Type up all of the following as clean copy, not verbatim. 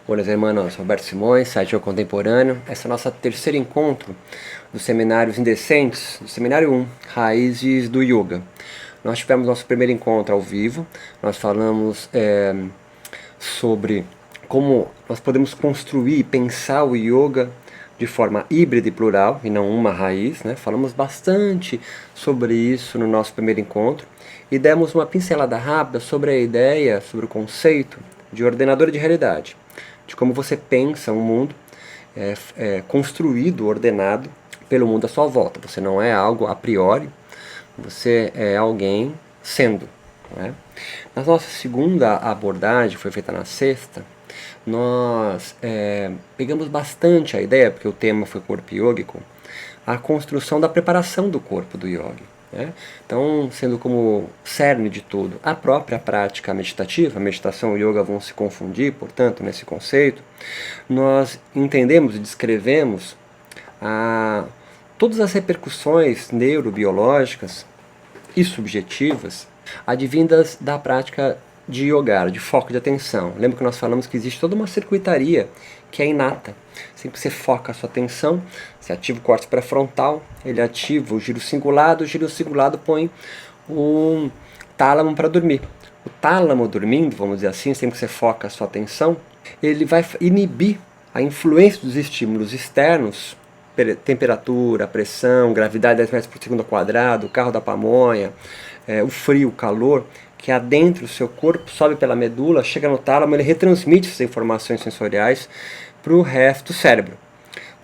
Olá, irmãos, Roberto Simões, site Contemporâneo. Esse é o nosso terceiro encontro dos seminários indecentes, do Seminário 1, Raízes do Yoga. Nós tivemos nosso primeiro encontro ao vivo, nós falamos sobre como nós podemos construir e pensar o yoga de forma híbrida e plural, e não uma raiz, né? Falamos bastante sobre isso no nosso primeiro encontro e demos uma pincelada rápida sobre a ideia, sobre o conceito de ordenador de realidade, de como você pensa um mundo construído, ordenado pelo mundo à sua volta. Você não é algo a priori, você é alguém sendo. Não é? Na nossa segunda abordagem, foi feita na sexta, nós pegamos bastante a ideia, porque o tema foi corpo yógico, a construção da preparação do corpo do yogi. Né? Então, sendo como cerne de tudo a própria prática meditativa, a meditação e o yoga vão se confundir, portanto, nesse conceito, nós entendemos e descrevemos todas as repercussões neurobiológicas e subjetivas advindas da prática de yoga, de foco de atenção. Lembra que nós falamos que existe toda uma circuitaria que é inata. Sempre que você foca a sua atenção, você ativa o córtex pré-frontal, ele ativa o giro cingulado põe o tálamo para dormir. O tálamo dormindo, vamos dizer assim, sempre que você foca a sua atenção, ele vai inibir a influência dos estímulos externos, temperatura, pressão, gravidade 10 metros por segundo ao quadrado, o carro da pamonha, o frio, o calor, que adentra o seu corpo, sobe pela medula, chega no tálamo, ele retransmite essas informações sensoriais para o resto do cérebro.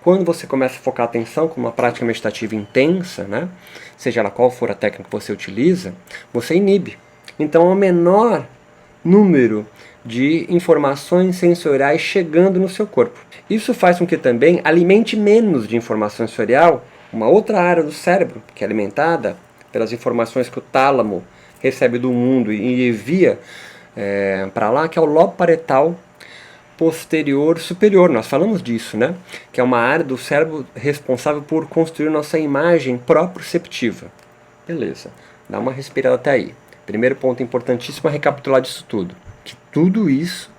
Quando você começa a focar a atenção com uma prática meditativa intensa, né, seja ela qual for a técnica que você utiliza, você inibe. Então, o menor número de informações sensoriais chegando no seu corpo. Isso faz com que também alimente menos de informação sensorial uma outra área do cérebro, que é alimentada pelas informações que o tálamo recebe do mundo e envia para lá, que é o lobo parietal posterior superior. Nós falamos disso, né? Que é uma área do cérebro responsável por construir nossa imagem proprioceptiva. Beleza, dá uma respirada até aí. Primeiro ponto importantíssimo é recapitular disso tudo. Que tudo isso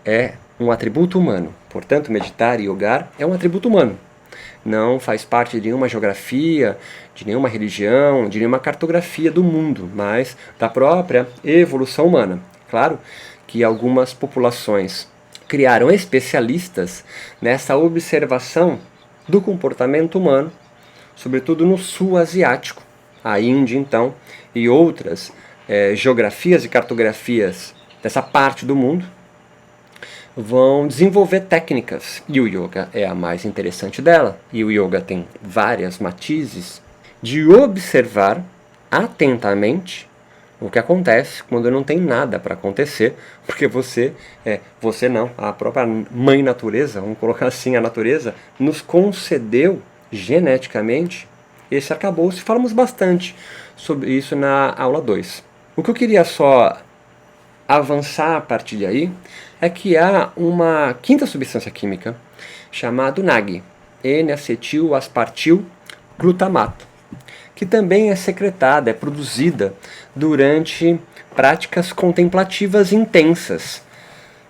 é um atributo humano. Portanto, meditar e yogar é um atributo humano. Não faz parte de nenhuma geografia, de nenhuma religião, de nenhuma cartografia do mundo, mas da própria evolução humana. Claro que algumas populações criaram especialistas nessa observação do comportamento humano, sobretudo no sul asiático, a Índia então, e outras geografias e cartografias dessa parte do mundo, vão desenvolver técnicas, e o yoga é a mais interessante dela, e o yoga tem várias matizes, de observar atentamente o que acontece quando não tem nada para acontecer, porque você não, a própria mãe natureza, vamos colocar assim, a natureza, nos concedeu geneticamente esse arcabouço, e falamos bastante sobre isso na aula 2. O que eu queria só avançar a partir daí é que há uma quinta substância química chamada NAG, N-acetil-aspartil-glutamato, que também é secretada, é produzida durante práticas contemplativas intensas,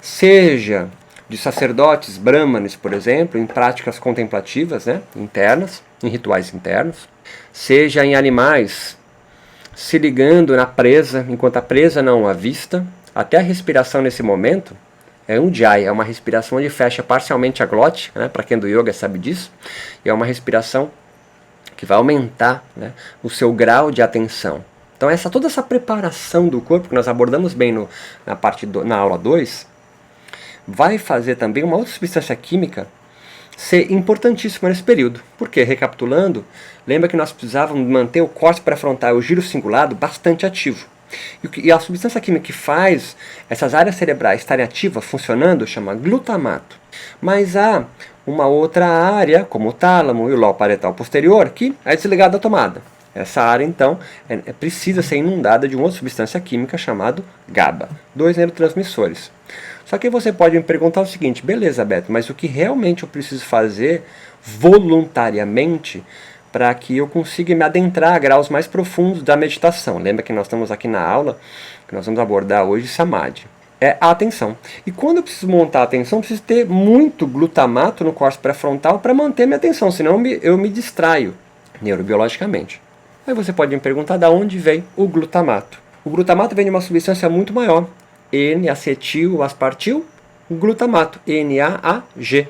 seja de sacerdotes brahmanes, por exemplo, em práticas contemplativas, né, internas, em rituais internos, seja em animais se ligando na presa, enquanto a presa não a vista. Até a respiração nesse momento é um jai, é uma respiração onde fecha parcialmente a glote, né, para quem é do yoga sabe disso, e é uma respiração que vai aumentar, né, o seu grau de atenção. Então toda essa preparação do corpo, que nós abordamos bem na aula 2, vai fazer também uma outra substância química ser importantíssima nesse período. Porque, recapitulando, lembra que nós precisávamos manter o córtex pré-frontal, o giro cingulado, bastante ativo. E a substância química que faz essas áreas cerebrais estarem ativas, funcionando, chama glutamato. Mas há uma outra área, como o tálamo e o lobo parietal posterior, que é desligada da tomada. Essa área, então, precisa ser inundada de uma outra substância química chamada GABA, 2 neurotransmissores. Só que você pode me perguntar o seguinte: beleza, Beto, mas o que realmente eu preciso fazer voluntariamente para que eu consiga me adentrar a graus mais profundos da meditação? Lembra que nós estamos aqui na aula, que nós vamos abordar hoje Samadhi. é a atenção. E quando eu preciso montar a atenção, eu preciso ter muito glutamato no córtex pré-frontal para manter minha atenção, senão eu me distraio neurobiologicamente. Aí você pode me perguntar de onde vem o glutamato. O glutamato vem de uma substância muito maior, N-acetil-aspartil glutamato, NaAG.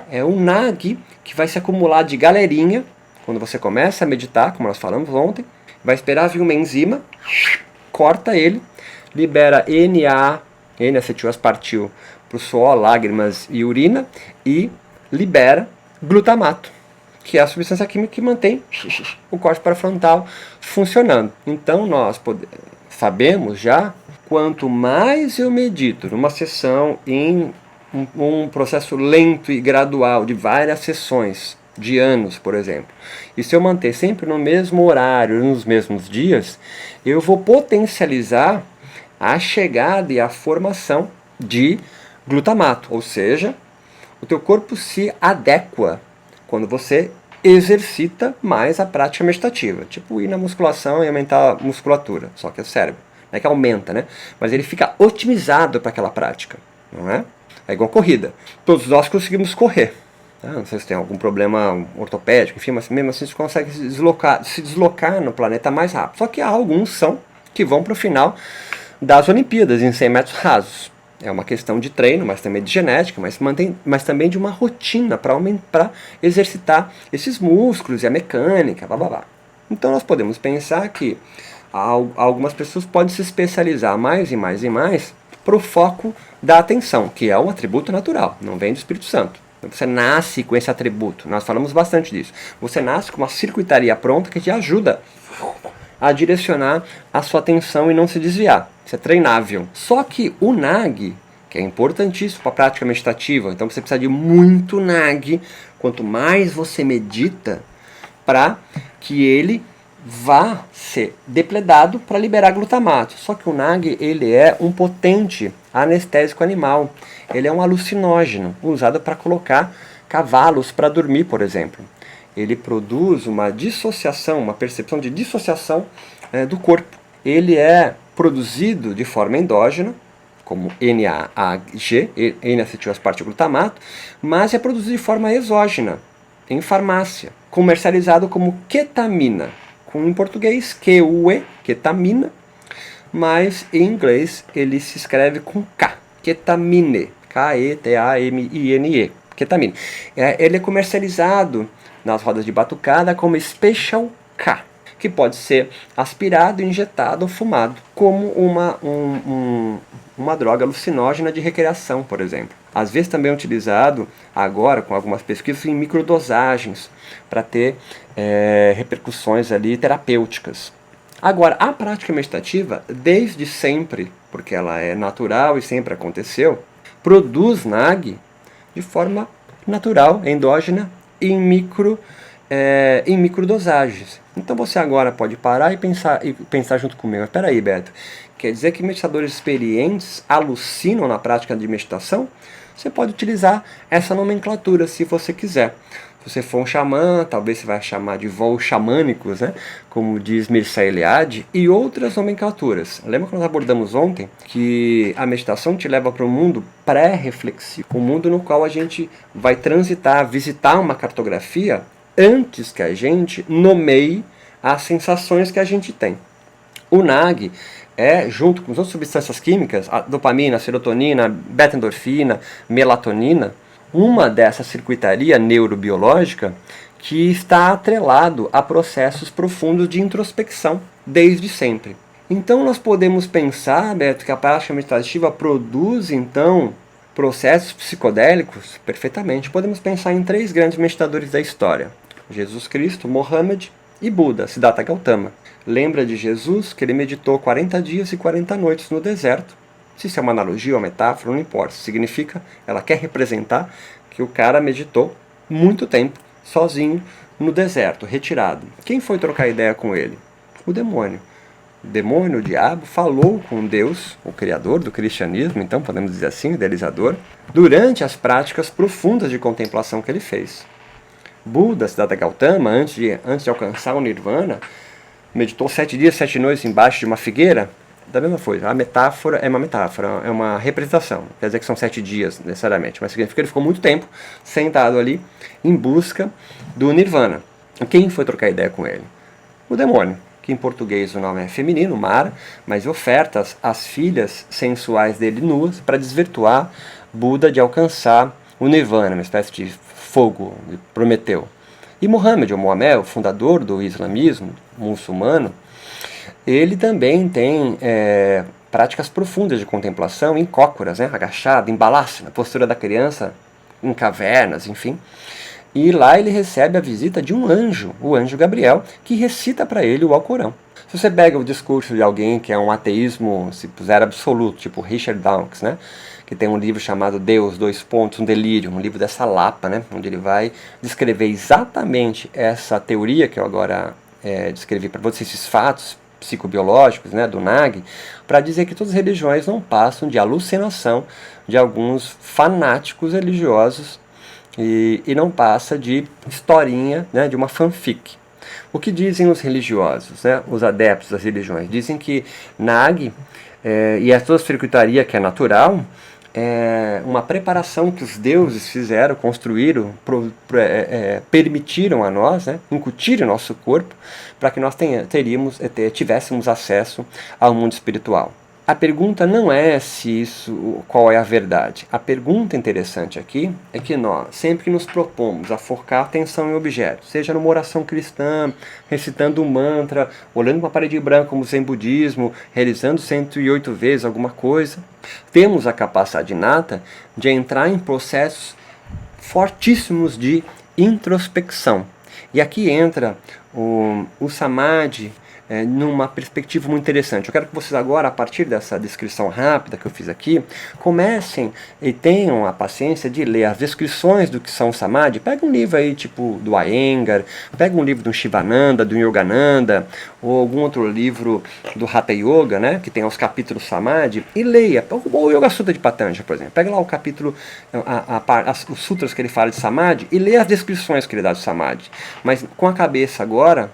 É um NAG que vai se acumular de galerinha quando você começa a meditar, como nós falamos ontem, vai esperar vir uma enzima, corta ele, libera N-acetil-aspartil para o suor, lágrimas e urina e libera glutamato, que é a substância química que mantém o córtex pré-frontal funcionando. Então nós sabemos já, quanto mais eu medito numa sessão em um processo lento e gradual de várias sessões, de anos, por exemplo, e se eu manter sempre no mesmo horário, nos mesmos dias, eu vou potencializar a chegada e a formação de glutamato, ou seja, o teu corpo se adequa quando você exercita mais a prática meditativa, tipo ir na musculação e aumentar a musculatura, só que é o cérebro, não é que aumenta, né? Mas ele fica otimizado para aquela prática, não é? É igual corrida, todos nós conseguimos correr, não sei se tem algum problema ortopédico, enfim, mas mesmo assim você consegue se deslocar no planeta mais rápido, só que há alguns que vão para o final das Olimpíadas em 100 metros rasos. É uma questão de treino, mas também de genética, mas também de uma rotina para exercitar esses músculos e a mecânica, blá blá blá. Então nós podemos pensar que algumas pessoas podem se especializar mais e mais e mais para o foco da atenção, que é um atributo natural, não vem do Espírito Santo. Você nasce com esse atributo, nós falamos bastante disso. Você nasce com uma circuitaria pronta que te ajuda a direcionar a sua atenção e não se desviar. Isso é treinável. Só que o NAG, que é importantíssimo para a prática meditativa, então você precisa de muito NAG, quanto mais você medita, para que ele vá ser depledado para liberar glutamato. Só que o NAG ele é um potente anestésico animal. Ele é um alucinógeno, usado para colocar cavalos para dormir, por exemplo. Ele produz uma dissociação, uma percepção de dissociação do corpo. Ele é produzido de forma endógena, como NaAG, N-acetil-aspartil-glutamato, mas é produzido de forma exógena, em farmácia, comercializado como ketamina, com em português QUE, ketamina, mas em inglês ele se escreve com K, ketamine, K-E-T-A-M-I-N-E, ketamine. Ele é comercializado nas rodas de batucada como Special K, que pode ser aspirado, injetado ou fumado, como uma droga alucinógena de recreação, por exemplo. Às vezes também é utilizado, agora com algumas pesquisas, em microdosagens, para ter repercussões ali terapêuticas. Agora, a prática meditativa, desde sempre, porque ela é natural e sempre aconteceu, produz NAG de forma natural, endógena, em microdosagens. Então você agora pode parar e pensar junto comigo. Espera aí, Beto, quer dizer que meditadores experientes alucinam na prática de meditação? Você pode utilizar essa nomenclatura se você quiser. Se você for um xamã, talvez você vai chamar de voos xamânicos, né? Como diz Mircea Eliade, e outras nomenclaturas. Lembra que nós abordamos ontem que a meditação te leva para um mundo pré-reflexivo, um mundo no qual a gente vai transitar, visitar uma cartografia antes que a gente nomeie as sensações que a gente tem. O NAG junto com as outras substâncias químicas, a dopamina, a serotonina, beta-endorfina, melatonina, uma dessa circuitaria neurobiológica que está atrelado a processos profundos de introspecção, desde sempre. Então nós podemos pensar, Beto, que a prática meditativa produz, então, processos psicodélicos? Perfeitamente. Podemos pensar em 3 grandes meditadores da história: Jesus Cristo, Mohammed e Buda, Siddhartha Gautama. Lembra de Jesus que ele meditou 40 dias e 40 noites no deserto. Se isso é uma analogia ou uma metáfora, não importa. Significa, ela quer representar que o cara meditou muito tempo, sozinho, no deserto, retirado. Quem foi trocar ideia com ele? O demônio. O demônio, o diabo, falou com Deus, o criador do cristianismo, então podemos dizer assim, o idealizador, durante as práticas profundas de contemplação que ele fez. Buda, Siddhartha Gautama, antes de alcançar o Nirvana, meditou 7 dias, 7 noites embaixo de uma figueira. da mesma coisa. A metáfora é uma metáfora, é uma representação. Não quer dizer que são 7 dias, necessariamente, mas significa que ele ficou muito tempo sentado ali em busca do Nirvana. Quem foi trocar ideia com ele? O demônio, que em português o nome é feminino, Mara, mas oferta as filhas sensuais dele nuas para desvirtuar Buda de alcançar o Nirvana, uma espécie de fogo, Prometeu. E Muhammad, ou Maomé, o fundador do islamismo muçulmano, ele também tem práticas profundas de contemplação em cócoras, né, agachado, em balasana, na postura da criança, em cavernas, enfim. E lá ele recebe a visita de um anjo, o anjo Gabriel, que recita para ele o Alcorão. Se você pega o discurso de alguém que é um ateísmo, se puser absoluto, tipo Richard Dawkins, né, que tem um livro chamado Deus, um delírio, um livro dessa lapa, né, onde ele vai descrever exatamente essa teoria que eu agora descrevi para vocês, esses fatos psicobiológicos, né, do Nag, para dizer que todas as religiões não passam de alucinação de alguns fanáticos religiosos e não passa de historinha, né, de uma fanfic. O que dizem os religiosos, né, os adeptos das religiões? Dizem que Nag e a toda a circuitaria que é natural é uma preparação que os deuses fizeram, construíram, permitiram a nós, né, incutir em nosso corpo, para que nós tivéssemos acesso ao mundo espiritual. A pergunta não é qual é a verdade. A pergunta interessante aqui é que nós, sempre que nos propomos a focar atenção em objetos, seja numa oração cristã, recitando um mantra, olhando uma parede branca como Zen budismo, realizando 108 vezes alguma coisa, temos a capacidade inata de entrar em processos fortíssimos de introspecção. E aqui entra o Samadhi, numa perspectiva muito interessante. Eu quero que vocês agora, a partir dessa descrição rápida que eu fiz aqui, comecem e tenham a paciência de ler as descrições do que são Samadhi. Pega um livro aí, tipo do Iyengar, pega um livro do Shivananda, do Yogananda, ou algum outro livro do Hatha Yoga, né, que tem os capítulos Samadhi, e leia. O Yoga Sutra de Patanjali, por exemplo. Pega lá o capítulo, os sutras que ele fala de Samadhi, e lê as descrições que ele dá de Samadhi. Mas com a cabeça agora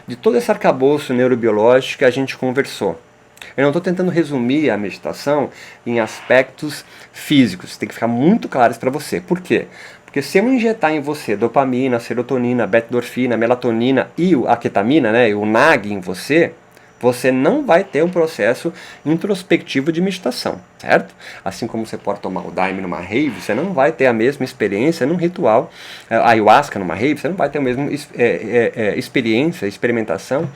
de todo esse arcabouço neurobiológico que a gente conversou. Eu não estou tentando resumir a meditação em aspectos físicos, tem que ficar muito claro isso para você. Por quê? Porque se eu injetar em você dopamina, serotonina, beta-endorfina, melatonina e a ketamina, né, o NAG em você, você não vai ter um processo introspectivo de meditação, certo? Assim como você pode tomar o Daime numa rave, você não vai ter a mesma experiência num ritual, ayahuasca numa rave, você não vai ter a mesma experimentação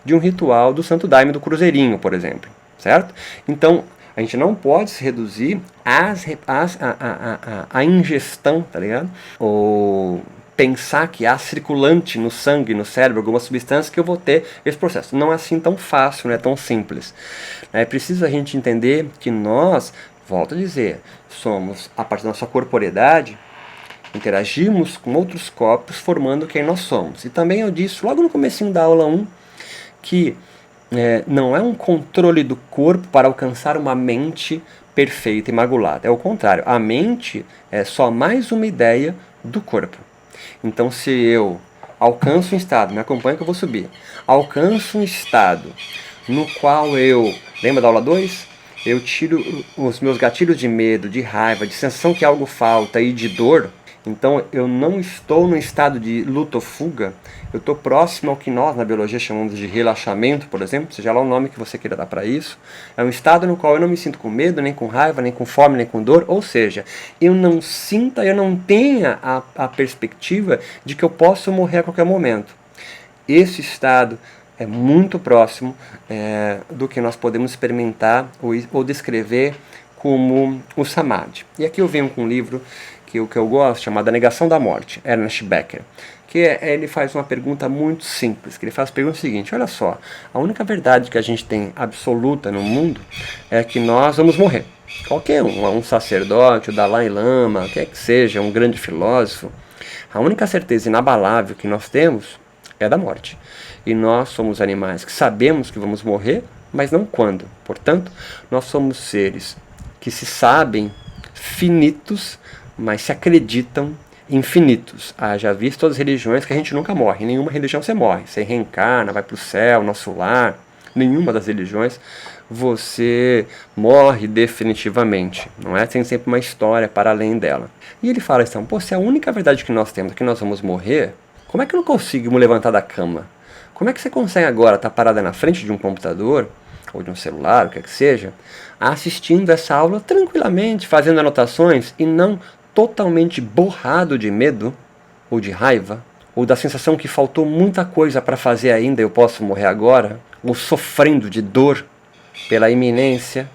de um ritual do Santo Daime do Cruzeirinho, por exemplo, certo? Então, a gente não pode se reduzir à ingestão, tá ligado? Ou pensar que há circulante no sangue, no cérebro, alguma substância que eu vou ter esse processo. Não é assim tão fácil, não é tão simples. É preciso a gente entender que nós, volto a dizer, somos, a partir da nossa corporeidade, interagimos com outros corpos formando quem nós somos. E também eu disse logo no comecinho da aula 1 que não é um controle do corpo para alcançar uma mente perfeita e imaculada. É o contrário. A mente é só mais uma ideia do corpo. Então, se eu alcanço um estado, me acompanha que eu vou subir, alcanço um estado no qual lembra da aula 2? Eu tiro os meus gatilhos de medo, de raiva, de sensação que algo falta e de dor. Então, eu não estou no estado de luta ou fuga, eu estou próximo ao que nós na biologia chamamos de relaxamento, por exemplo, seja lá o nome que você queira dar para isso. É um estado no qual eu não me sinto com medo, nem com raiva, nem com fome, nem com dor, ou seja, eu não tenha a perspectiva de que eu posso morrer a qualquer momento. Esse estado é muito próximo do que nós podemos experimentar ou descrever como o Samadhi. E aqui eu venho com um livro que eu gosto, chamado A Negação da Morte, Ernest Becker, que ele faz uma pergunta muito simples, que ele faz a pergunta seguinte: olha só, a única verdade que a gente tem absoluta no mundo é que nós vamos morrer. Qualquer um sacerdote, o Dalai Lama, quer que seja, um grande filósofo, a única certeza inabalável que nós temos é da morte. E nós somos animais que sabemos que vamos morrer, mas não quando. Portanto, nós somos seres que se sabem finitos, mas se acreditam infinitos. Já vi todas as religiões que a gente nunca morre. Em nenhuma religião você morre. Você reencarna, vai para o céu, nosso lar. Nenhuma das religiões você morre definitivamente, não é? Tem sempre uma história para além dela. E ele fala então, pô, se a única verdade que nós temos é que nós vamos morrer, como é que eu não consigo me levantar da cama? Como é que você consegue agora estar parada na frente de um computador, ou de um celular, o que é que seja, assistindo essa aula tranquilamente, fazendo anotações e não totalmente borrado de medo, ou de raiva, ou da sensação que faltou muita coisa para fazer ainda e eu posso morrer agora, ou sofrendo de dor pela iminência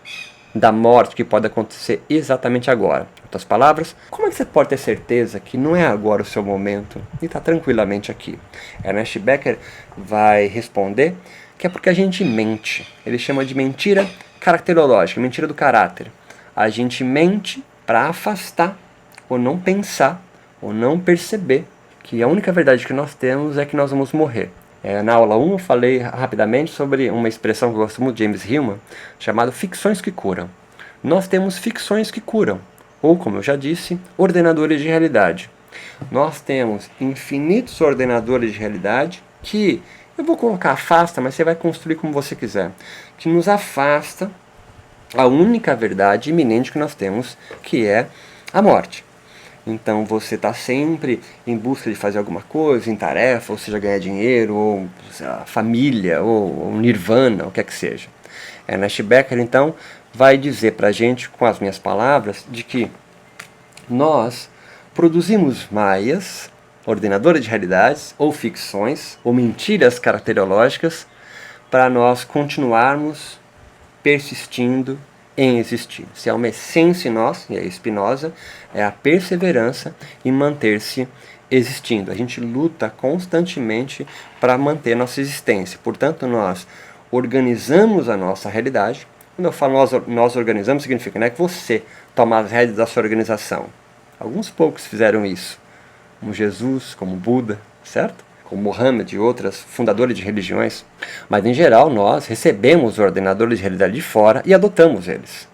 da morte que pode acontecer exatamente agora. Em outras palavras, como é que você pode ter certeza que não é agora o seu momento e está tranquilamente aqui? Ernest Becker vai responder que é porque a gente mente. Ele chama de mentira caracterológica, mentira do caráter. A gente mente para afastar, ou não pensar, ou não perceber que a única verdade que nós temos é que nós vamos morrer. Na aula 1 eu falei rapidamente sobre uma expressão que eu gosto muito de James Hillman, chamada ficções que curam. Nós temos ficções que curam, ou como eu já disse, ordenadores de realidade. Nós temos infinitos ordenadores de realidade que, eu vou colocar afasta, mas você vai construir como você quiser, que nos afasta a única verdade iminente que nós temos, que é a morte. Então você está sempre em busca de fazer alguma coisa, em tarefa, ou seja, ganhar dinheiro, ou família, ou nirvana, o que é que seja. Ernest Becker, então, vai dizer para a gente, com as minhas palavras, de que nós produzimos maias, ordenadores de realidades, ou ficções, ou mentiras caracterológicas, para nós continuarmos persistindo em existir. Se há uma essência em nós, e é Spinoza, é a perseverança em manter-se existindo. A gente luta constantemente para manter nossa existência. Portanto, nós organizamos a nossa realidade. Quando eu falo nós organizamos, significa, né, que você toma as rédeas da sua organização. Alguns poucos fizeram isso, como Jesus, como Buda, certo? Como Mohammed e outras fundadores de religiões, mas em geral nós recebemos os ordenadores de realidade de fora e adotamos eles.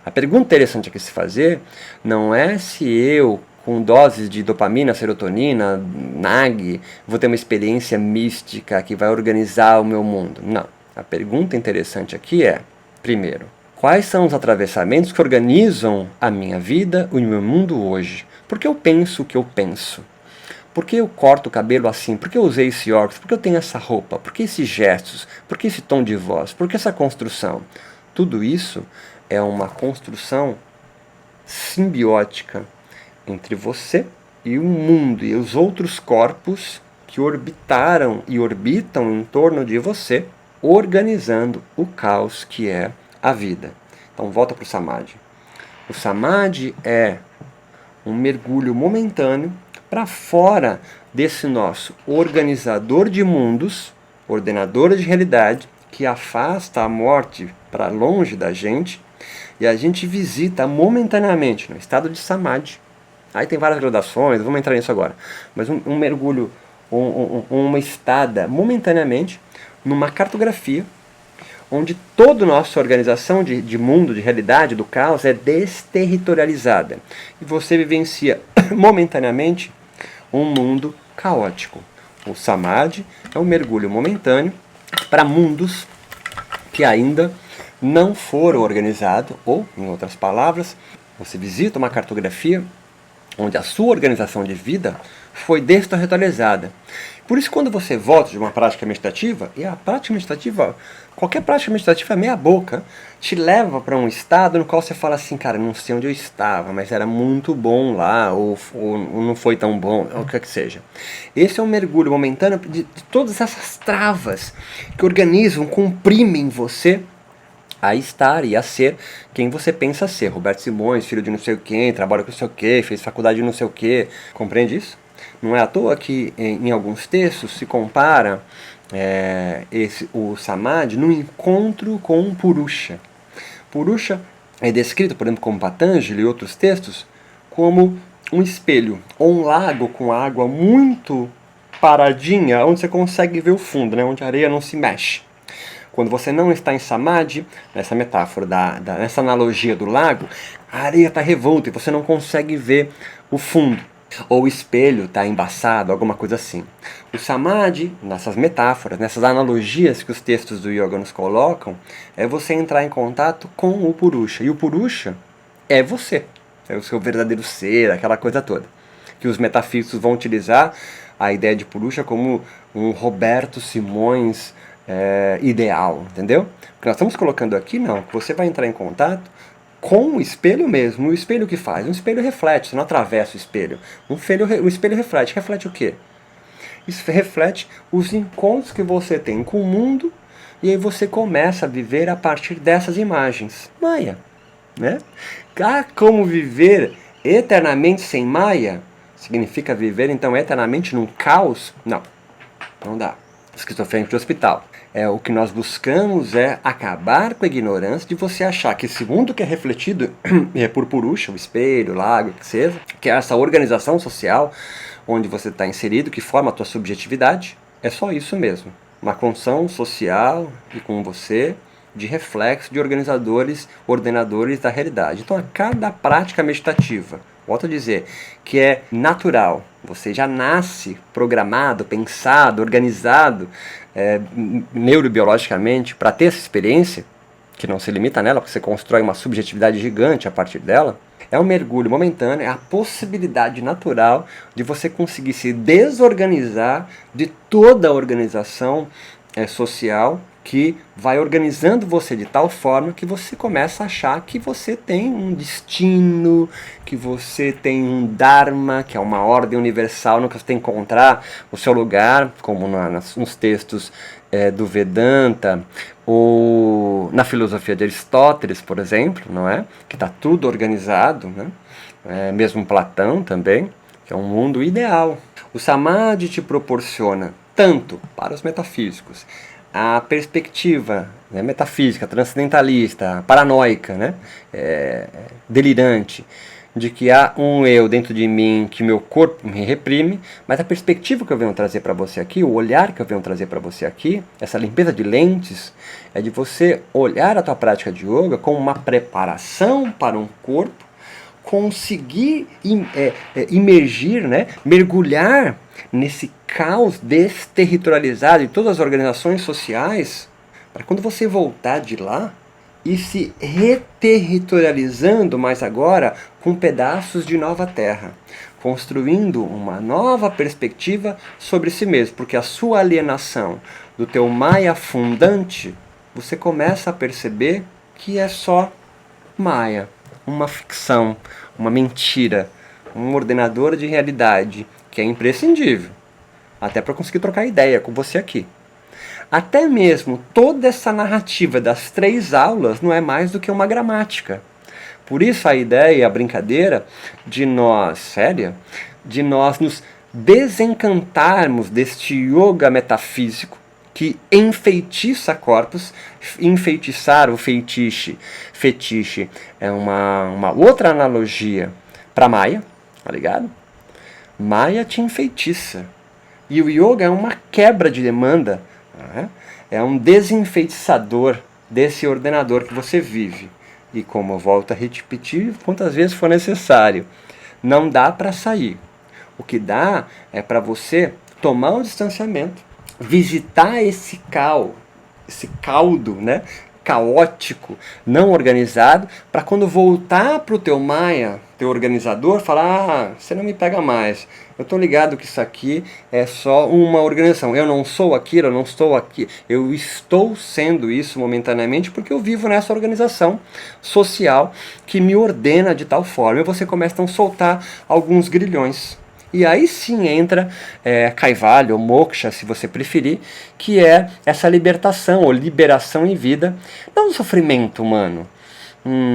A pergunta interessante aqui se fazer não é se eu, com doses de dopamina, serotonina, NAG, vou ter uma experiência mística que vai organizar o meu mundo. Não. A pergunta interessante aqui é, primeiro, quais são os atravessamentos que organizam a minha vida e o meu mundo hoje? Por que eu penso o que eu penso? Por que eu corto o cabelo assim? Por que eu usei esse óculos? Por que eu tenho essa roupa? Por que esses gestos? Por que esse tom de voz? Por que essa construção? Tudo isso é uma construção simbiótica entre você e o mundo e os outros corpos que orbitaram e orbitam em torno de você, organizando o caos que é a vida. Então volta para o Samadhi. O Samadhi é um mergulho momentâneo para fora desse nosso organizador de mundos, ordenador de realidade, que afasta a morte para longe da gente, e a gente visita momentaneamente, no estado de Samadhi. Aí tem várias gradações, vamos entrar nisso agora, mas um mergulho, uma estada momentaneamente numa cartografia, onde toda a nossa organização de mundo, de realidade, do caos, é desterritorializada. E você vivencia momentaneamente um mundo caótico. O Samadhi é um mergulho momentâneo para mundos que ainda não foram organizados, ou, em outras palavras, você visita uma cartografia onde a sua organização de vida foi desterritorializada. Por isso, quando você volta de uma prática meditativa, e a prática meditativa, qualquer prática meditativa é meia boca, te leva para um estado no qual você fala assim, cara, não sei onde eu estava, mas era muito bom lá, ou não foi tão bom, ou o que é que seja. Esse é um mergulho momentâneo de todas essas travas que organizam, comprimem você a estar e a ser quem você pensa ser. Roberto Simões, filho de não sei quem, trabalha com não sei o que, fez faculdade de não sei o que, compreende isso? Não é à toa que em alguns textos se compara o Samadhi no encontro com um Purusha. Purusha é descrito, por exemplo, como Patanjali e outros textos, como um espelho ou um lago com água muito paradinha, onde você consegue ver o fundo, né, onde a areia não se mexe. Quando você não está em Samadhi, nessa metáfora, nessa analogia do lago, a areia está revolta e você não consegue ver o fundo. ou o espelho está embaçado, alguma coisa assim. O Samadhi, nessas metáforas, nessas analogias que os textos do yoga nos colocam, é você entrar em contato com o Purusha. E o Purusha é você, é o seu verdadeiro ser, aquela coisa toda. Que os metafísicos vão utilizar a ideia de Purusha como um Roberto Simões ideal, entendeu? O que nós estamos colocando aqui, não, que você vai entrar em contato com o espelho mesmo. O espelho que faz? Um espelho reflete, você não atravessa o espelho. O espelho reflete. Reflete o quê? Isso reflete os encontros que você tem com o mundo, e aí você começa a viver a partir dessas imagens. Maya, né? Como viver eternamente sem Maya? Significa viver então eternamente num caos? Não, não dá. Esquizofrênico de hospital. O que nós buscamos é acabar com a ignorância de você achar que esse mundo que é refletido por Purusha, o espelho, o lago, que seja, que é essa organização social onde você está inserido, que forma a tua subjetividade, é só isso mesmo. Uma condição social e com você de reflexo de organizadores, ordenadores da realidade. Então, a cada prática meditativa, volto a dizer, que é natural, você já nasce programado, pensado, organizado, neurobiologicamente, para ter essa experiência, que não se limita nela, porque você constrói uma subjetividade gigante a partir dela, é um mergulho momentâneo, é a possibilidade natural de você conseguir se desorganizar de toda a organização social que vai organizando você de tal forma que você começa a achar que você tem um destino, que você tem um Dharma, que é uma ordem universal, no que você tem que encontrar o seu lugar, como nos textos do Vedanta, ou na filosofia de Aristóteles, por exemplo, não é? Que está tudo organizado, né? Mesmo Platão também, que é um mundo ideal. O Samadhi te proporciona tanto para os metafísicos a perspectiva metafísica, transcendentalista, paranoica, né? Delirante, de que há um eu dentro de mim, que meu corpo me reprime, mas a perspectiva que eu venho trazer para você aqui, o olhar que eu venho trazer para você aqui, essa limpeza de lentes, é de você olhar a tua prática de yoga como uma preparação para um corpo, conseguir imergir, né, mergulhar nesse caos desterritorializado de todas as organizações sociais, para quando você voltar de lá, e se reterritorializando, mas agora com pedaços de nova terra, construindo uma nova perspectiva sobre si mesmo, porque a sua alienação do teu Maya fundante, você começa a perceber que é só Maya, uma ficção, uma mentira, um ordenador de realidade que é imprescindível, até para conseguir trocar ideia com você aqui. Até mesmo toda essa narrativa das 3 aulas não é mais do que uma gramática. Por isso a ideia, a brincadeira de nós, séria, de nós nos desencantarmos deste yoga metafísico que enfeitiça corpos. Enfeitiçar o fetiche é uma outra analogia para Maya, tá ligado? Maya te enfeitiça. E o yoga é uma quebra de demanda, é um desenfeitiçador desse ordenador que você vive. E como eu volto a repetir quantas vezes for necessário, não dá para sair. O que dá é para você tomar um distanciamento, visitar esse caldo, né, caótico, não organizado, para quando voltar para o teu Maya, teu organizador, falar, você não me pega mais, eu estou ligado que isso aqui é só uma organização, eu não sou aquilo, eu não estou aqui, eu estou sendo isso momentaneamente porque eu vivo nessa organização social que me ordena de tal forma, e você começa então a soltar alguns grilhões. E aí sim entra Kaivalya ou Moksha, se você preferir, que é essa libertação ou liberação em vida, não do sofrimento humano,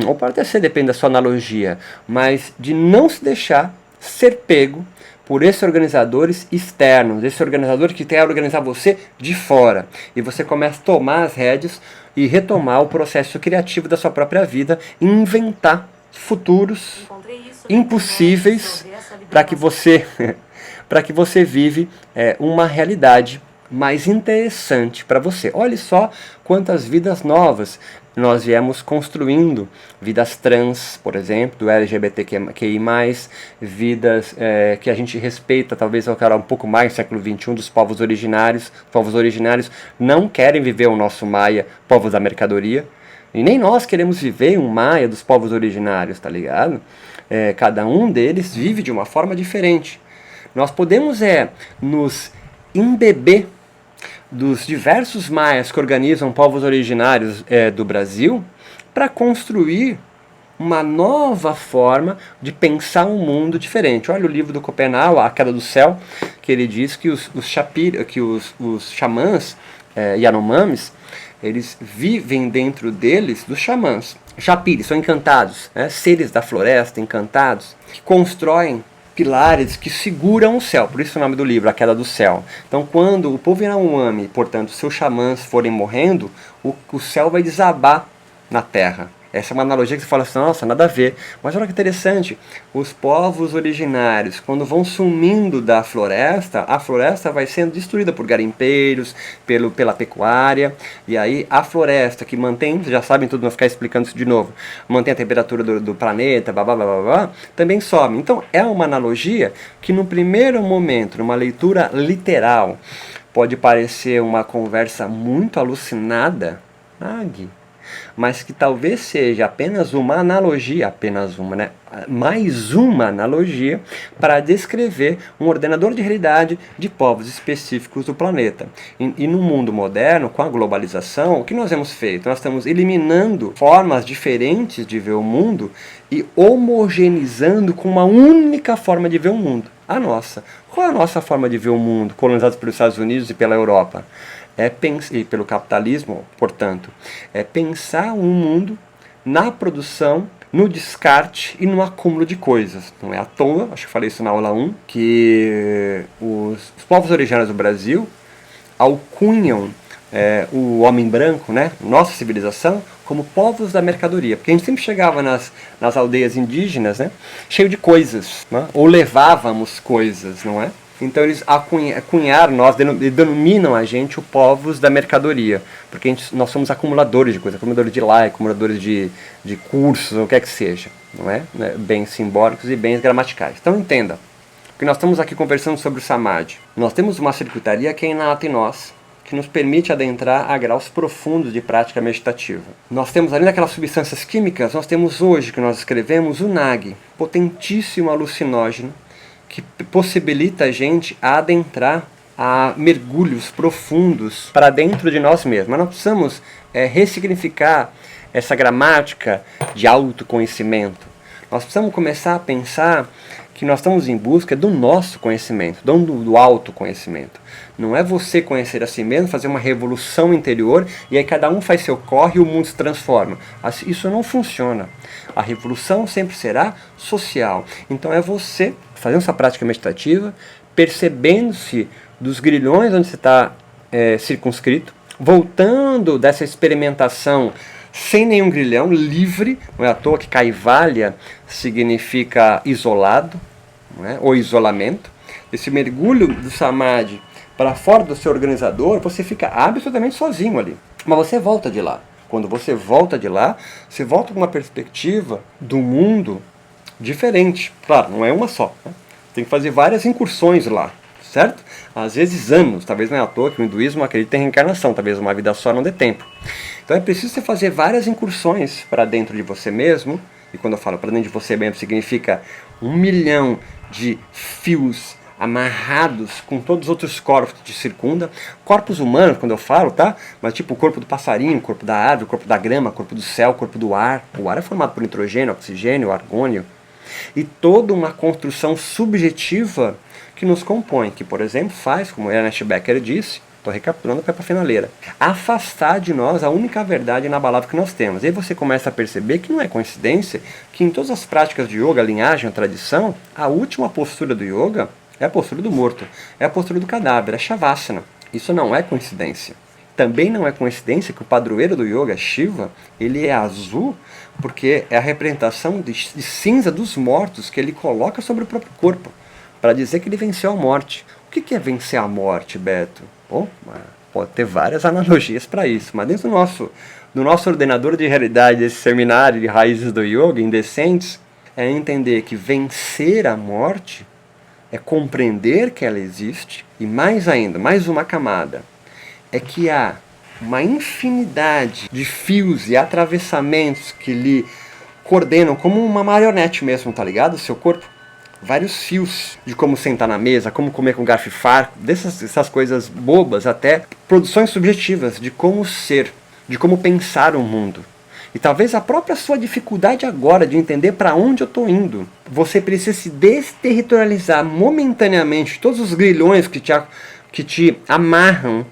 ou pode até ser, depende da sua analogia, mas de não se deixar ser pego por esses organizadores externos, esse organizador que quer organizar você de fora. E você começa a tomar as rédeas e retomar o processo criativo da sua própria vida, e inventar futuros impossíveis para que você vive uma realidade mais interessante para você. Olhe só quantas vidas novas nós viemos construindo vidas trans, por exemplo, do LGBTQI+, vidas que a gente respeita, talvez eu quero um pouco mais no século XXI, dos povos originários. Povos originários não querem viver o nosso Maia, povos da mercadoria, e nem nós queremos viver um Maia dos povos originários, tá ligado? Cada um deles vive de uma forma diferente. Nós podemos nos embeber dos diversos maias que organizam povos originários do Brasil para construir uma nova forma de pensar um mundo diferente. Olha o livro do Copenau, A Queda do Céu, que ele diz que os xamãs Yanomamis, eles vivem dentro deles dos xamãs. Chapires, são encantados, seres da floresta, encantados, que constroem pilares que seguram o céu, por isso o nome do livro, A Queda do Céu. Então quando o povo Yanomami, portanto, seus xamãs forem morrendo, o céu vai desabar na terra. Essa é uma analogia que você fala assim, nossa, nada a ver. Mas olha que interessante, os povos originários, quando vão sumindo da floresta, a floresta vai sendo destruída por garimpeiros, pela pecuária, e aí a floresta que mantém, vocês já sabem tudo, não vou ficar explicando isso de novo, mantém a temperatura do planeta, blá, blá, blá, blá, blá, também some. Então é uma analogia que no primeiro momento, numa leitura literal, pode parecer uma conversa muito alucinada, mas que talvez seja apenas uma analogia, mais uma analogia para descrever um ordenador de realidade de povos específicos do planeta. E no mundo moderno, com a globalização, o que nós temos feito? Nós estamos eliminando formas diferentes de ver o mundo e homogeneizando com uma única forma de ver o mundo, a nossa. Qual é a nossa forma de ver o mundo, colonizados pelos Estados Unidos e pela Europa? E pelo capitalismo, portanto, é pensar um mundo na produção, no descarte e no acúmulo de coisas. Não é à toa, acho que falei isso na aula 1, que os povos originários do Brasil alcunham o homem branco, nossa civilização, como povos da mercadoria. Porque a gente sempre chegava nas aldeias indígenas, cheio de coisas, ou levávamos coisas, não é? Então eles cunharam, denominam a gente o povos da mercadoria, porque nós somos acumuladores de coisas, acumuladores de like, acumuladores de cursos, ou o que é que seja, não é? Bens simbólicos e bens gramaticais. Então entenda, porque nós estamos aqui conversando sobre o Samadhi. Nós temos uma circuitaria que é inata em nós, que nos permite adentrar a graus profundos de prática meditativa. Nós temos, além daquelas substâncias químicas, nós temos hoje, que nós escrevemos, o NAG, potentíssimo alucinógeno, que possibilita a gente adentrar a mergulhos profundos para dentro de nós mesmos. Mas nós precisamos ressignificar essa gramática de autoconhecimento. Nós precisamos começar a pensar que nós estamos em busca do nosso conhecimento, não do autoconhecimento. Não é você conhecer a si mesmo, fazer uma revolução interior e aí cada um faz seu corre e o mundo se transforma. Isso não funciona. A revolução sempre será social. Então é você fazendo essa prática meditativa, percebendo-se dos grilhões onde você está circunscrito, voltando dessa experimentação sem nenhum grilhão, livre, não é à toa que Kaivalya significa isolado, não é? Ou isolamento. Esse mergulho do Samadhi para fora do seu organizador, você fica absolutamente sozinho ali. Mas você volta de lá. Quando você volta de lá, você volta com uma perspectiva do mundo diferente. Claro, não é uma só. Tem que fazer várias incursões lá, certo? Às vezes anos, talvez não é à toa que o hinduísmo acredita em reencarnação, talvez uma vida só não dê tempo. Então é preciso você fazer várias incursões para dentro de você mesmo, e quando eu falo para dentro de você mesmo, significa 1 milhão de fios amarrados com todos os outros corpos que te circundam. Corpos humanos, quando eu falo, tá? Mas tipo o corpo do passarinho, o corpo da árvore, o corpo da grama, o corpo do céu, o corpo do ar. O ar é formado por nitrogênio, oxigênio, argônio. E toda uma construção subjetiva que nos compõe, que, por exemplo, faz, como Ernest Becker disse, estou recapitulando para a finaleira, afastar de nós a única verdade inabalável que nós temos. E aí você começa a perceber que não é coincidência que em todas as práticas de yoga, a linhagem, a tradição, a última postura do yoga é a postura do morto, é a postura do cadáver, é Shavasana. Isso não é coincidência. Também não é coincidência que o padroeiro do yoga, Shiva, ele é azul porque é a representação de cinza dos mortos que ele coloca sobre o próprio corpo, para dizer que ele venceu a morte. O que é vencer a morte, Beto? Bom, pode ter várias analogias para isso, mas dentro do nosso do nosso ordenador de realidade desse seminário de raízes do yoga, indecentes, é entender que vencer a morte é compreender que ela existe, e mais ainda, mais uma camada, é que há uma infinidade de fios e atravessamentos que lhe coordenam como uma marionete mesmo, tá ligado? O seu corpo. Vários fios de como sentar na mesa, como comer com garfo e farto, dessas coisas bobas até produções subjetivas de como ser, de como pensar o mundo. E talvez a própria sua dificuldade agora de entender para onde eu estou indo. Você precisa se desterritorializar momentaneamente todos os grilhões que te amarram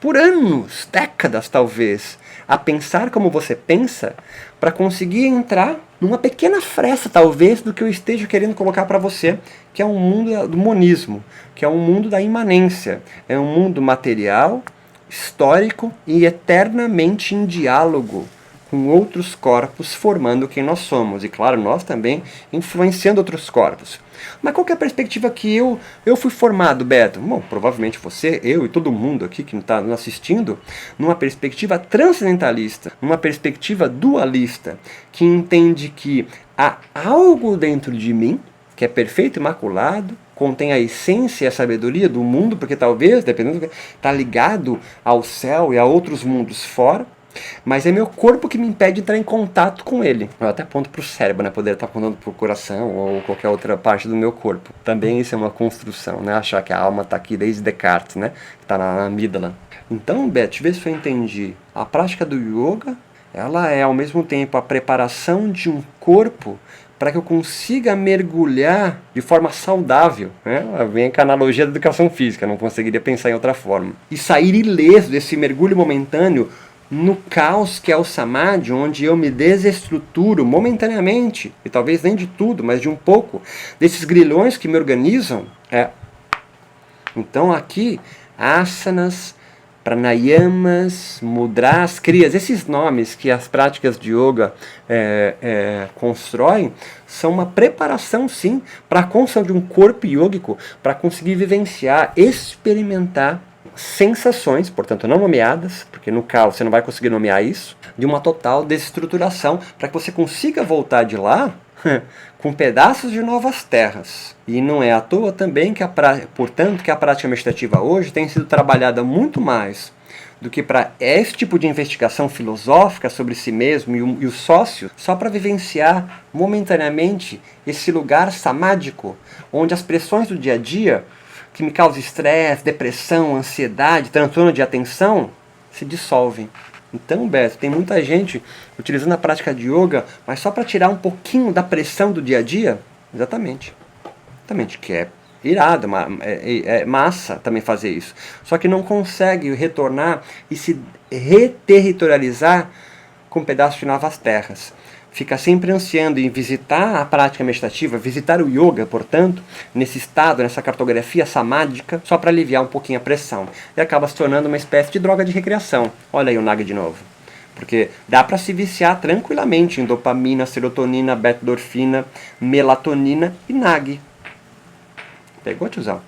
por anos, décadas talvez, a pensar como você pensa, para conseguir entrar numa pequena fresta talvez do que eu esteja querendo colocar para você, que é um mundo do monismo, que é um mundo da imanência, é um mundo material, histórico e eternamente em diálogo com outros corpos formando quem nós somos. E claro, nós também influenciando outros corpos. Mas qual que é a perspectiva que eu fui formado, Beto? Bom, provavelmente você, eu e todo mundo aqui que está nos assistindo, numa perspectiva transcendentalista, numa perspectiva dualista, que entende que há algo dentro de mim, que é perfeito e imaculado, contém a essência e a sabedoria do mundo, porque talvez, dependendo do que, está ligado ao céu e a outros mundos fora, mas é meu corpo que me impede de entrar em contato com ele. Eu até aponto para o cérebro, né? Poder estar apontando para o coração ou qualquer outra parte do meu corpo. Também isso é uma construção, né? Achar que a alma está aqui desde Descartes, né? Está na amígdala. Então, Beth, deixa eu ver se eu entendi. A prática do yoga, ela é ao mesmo tempo a preparação de um corpo para que eu consiga mergulhar de forma saudável, né? Vem com a analogia da educação física, não conseguiria pensar em outra forma. E sair ileso desse mergulho momentâneo no caos que é o samadhi, onde eu me desestruturo momentaneamente, e talvez nem de tudo, mas de um pouco, desses grilhões que me organizam. Então aqui, asanas, pranayamas, mudras, kriyas, esses nomes que as práticas de yoga constroem, são uma preparação sim para a construção de um corpo yógico, para conseguir vivenciar, experimentar sensações, portanto não nomeadas, porque no caos você não vai conseguir nomear isso, de uma total desestruturação, para que você consiga voltar de lá com pedaços de novas terras. E não é à toa também que portanto, que a prática meditativa hoje tem sido trabalhada muito mais do que para esse tipo de investigação filosófica sobre si mesmo e o sócio, só para vivenciar momentaneamente esse lugar samádico, onde as pressões do dia a dia que me causa estresse, depressão, ansiedade, transtorno de atenção, se dissolvem. Então, Beto, tem muita gente utilizando a prática de yoga, mas só para tirar um pouquinho da pressão do dia a dia? Exatamente. Exatamente, que é irado, é massa também fazer isso. Só que não consegue retornar e se reterritorializar com pedaços de novas terras. Fica sempre ansiando em visitar a prática meditativa, visitar o yoga, portanto, nesse estado, nessa cartografia samádica, só para aliviar um pouquinho a pressão. E acaba se tornando uma espécie de droga de recreação. Olha aí o Nag de novo. Porque dá para se viciar tranquilamente em dopamina, serotonina, beta-endorfina, melatonina e Nag. Pegou, tiozão?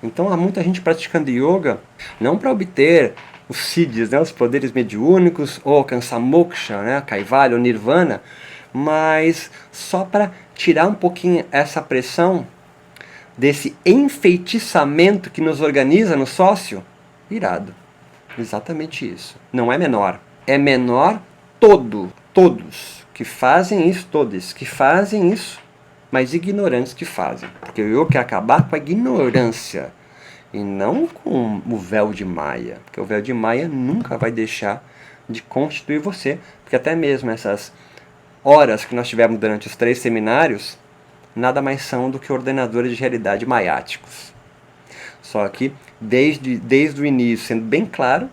Então há muita gente praticando yoga, não para obter os siddhis, né, os poderes mediúnicos, ou alcançar moksha, né, kaivalya ou nirvana, mas só para tirar um pouquinho essa pressão desse enfeitiçamento que nos organiza no sócio. Irado. Exatamente isso. Não é menor. É menor todos que fazem isso, todos que fazem isso, mas ignorantes que fazem. Porque o yoga quer acabar com a ignorância. E não com o véu de Maia. Porque o véu de Maia nunca vai deixar de constituir você. Porque até mesmo essas horas que nós tivemos durante os 3 seminários, nada mais são do que ordenadores de realidade maiáticos. Só que, desde o início, sendo bem claro,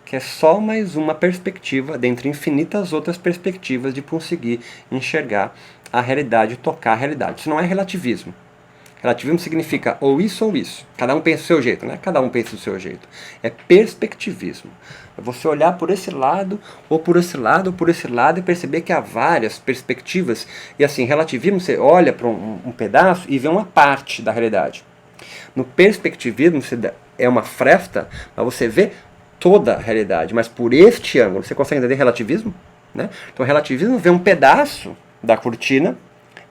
que é só mais uma perspectiva, dentre infinitas outras perspectivas, de conseguir enxergar a realidade, tocar a realidade. Isso não é relativismo. Relativismo significa ou isso. Cada um pensa do seu jeito, né? Cada um pensa do seu jeito. É perspectivismo. É você olhar por esse lado, ou por esse lado, ou por esse lado, e perceber que há várias perspectivas. E assim, relativismo, você olha para um pedaço e vê uma parte da realidade. No perspectivismo, é uma fresta, mas você vê toda a realidade, mas por este ângulo. Você consegue entender relativismo? Né? Então, o relativismo vê um pedaço da cortina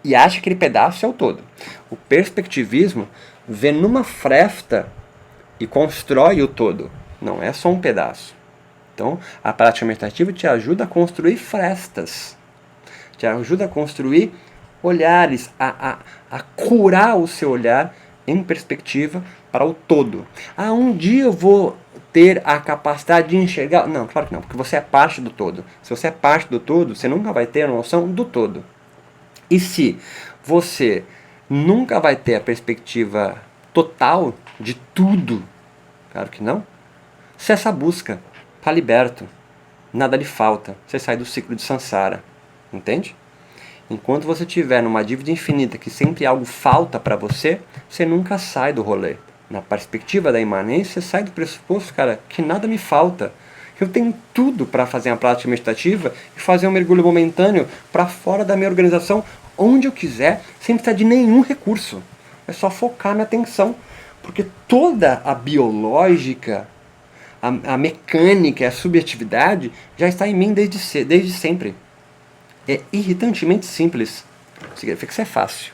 e acha que aquele pedaço é o todo. O perspectivismo vê numa fresta e constrói o todo. Não é só um pedaço. Então, a prática meditativa te ajuda a construir frestas. Te ajuda a construir olhares, a curar o seu olhar em perspectiva para o todo. Um dia eu vou ter a capacidade de enxergar... Não, claro que não, porque você é parte do todo. Se você é parte do todo, você nunca vai ter a noção do todo. E se você nunca vai ter a perspectiva total de tudo, claro que não, se essa busca está liberto, nada lhe falta, você sai do ciclo de samsara, entende? Enquanto você estiver numa dívida infinita que sempre algo falta para você, você nunca sai do rolê. Na perspectiva da imanência, você sai do pressuposto, cara, que nada me falta. Eu tenho tudo para fazer uma prática meditativa e fazer um mergulho momentâneo para fora da minha organização, onde eu quiser, sem precisar de nenhum recurso. É só focar minha atenção. Porque toda a biológica, a mecânica, a subjetividade já está em mim desde sempre. É irritantemente simples. Significa que isso é fácil.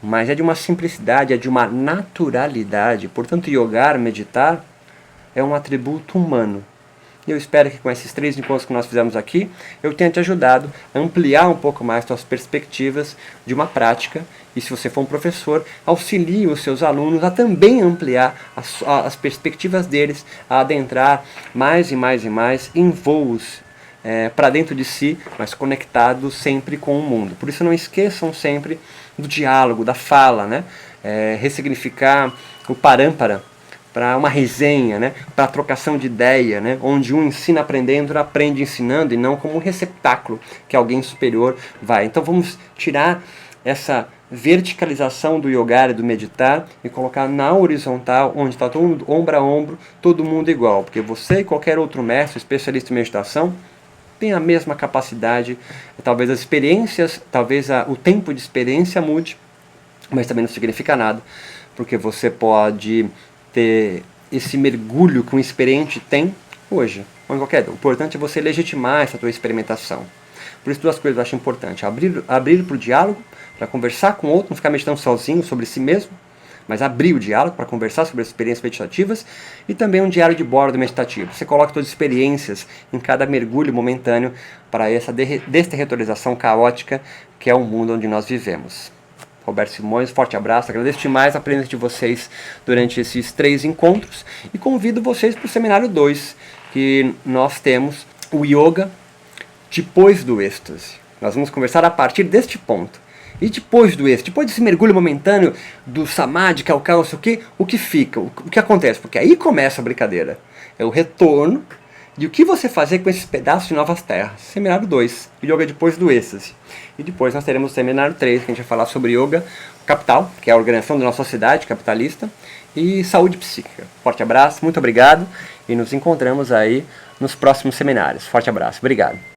Mas é de uma simplicidade, é de uma naturalidade. Portanto, yogar, meditar, é um atributo humano. E eu espero que com esses 3 encontros que nós fizemos aqui, eu tenha te ajudado a ampliar um pouco mais suas perspectivas de uma prática. E se você for um professor, auxilie os seus alunos a também ampliar as perspectivas deles, a adentrar mais e mais e mais em voos para dentro de si, mas conectados sempre com o mundo. Por isso não esqueçam sempre do diálogo, da fala, né? Ressignificar o parâmpara para uma resenha, né? Para a trocação de ideia, né? Onde um ensina aprendendo, outro aprende ensinando, e não como um receptáculo que alguém superior vai. Então vamos tirar essa verticalização do yoga e do meditar e colocar na horizontal, onde está todo mundo ombro a ombro, todo mundo igual. Porque você e qualquer outro mestre, especialista em meditação, tem a mesma capacidade. Talvez as experiências, talvez o tempo de experiência mude, mas também não significa nada, porque você pode ter esse mergulho que um experiente tem hoje, ou em qualquer dia. O importante é você legitimar essa tua experimentação. Por isso, 2 coisas eu acho importante. Abrir para o diálogo, para conversar com o outro, não ficar meditando sozinho sobre si mesmo, mas abrir o diálogo para conversar sobre as experiências meditativas, e também um diário de bordo meditativo. Você coloca suas experiências em cada mergulho momentâneo para essa desterritorialização caótica que é o mundo onde nós vivemos. Roberto Simões, forte abraço, agradeço demais a presença de vocês durante esses 3 encontros e convido vocês para o seminário 2, que nós temos o yoga depois do êxtase. Nós vamos conversar a partir deste ponto. E depois do êxtase, depois desse mergulho momentâneo do samadhi, calcal, o que fica, o que acontece? Porque aí começa a brincadeira. É o retorno de o que você fazer com esses pedaços de novas terras. Seminário 2, yoga depois do êxtase. E depois nós teremos o seminário 3, que a gente vai falar sobre yoga capital, que é a organização da nossa sociedade capitalista, e saúde psíquica. Forte abraço, muito obrigado, e nos encontramos aí nos próximos seminários. Forte abraço, obrigado.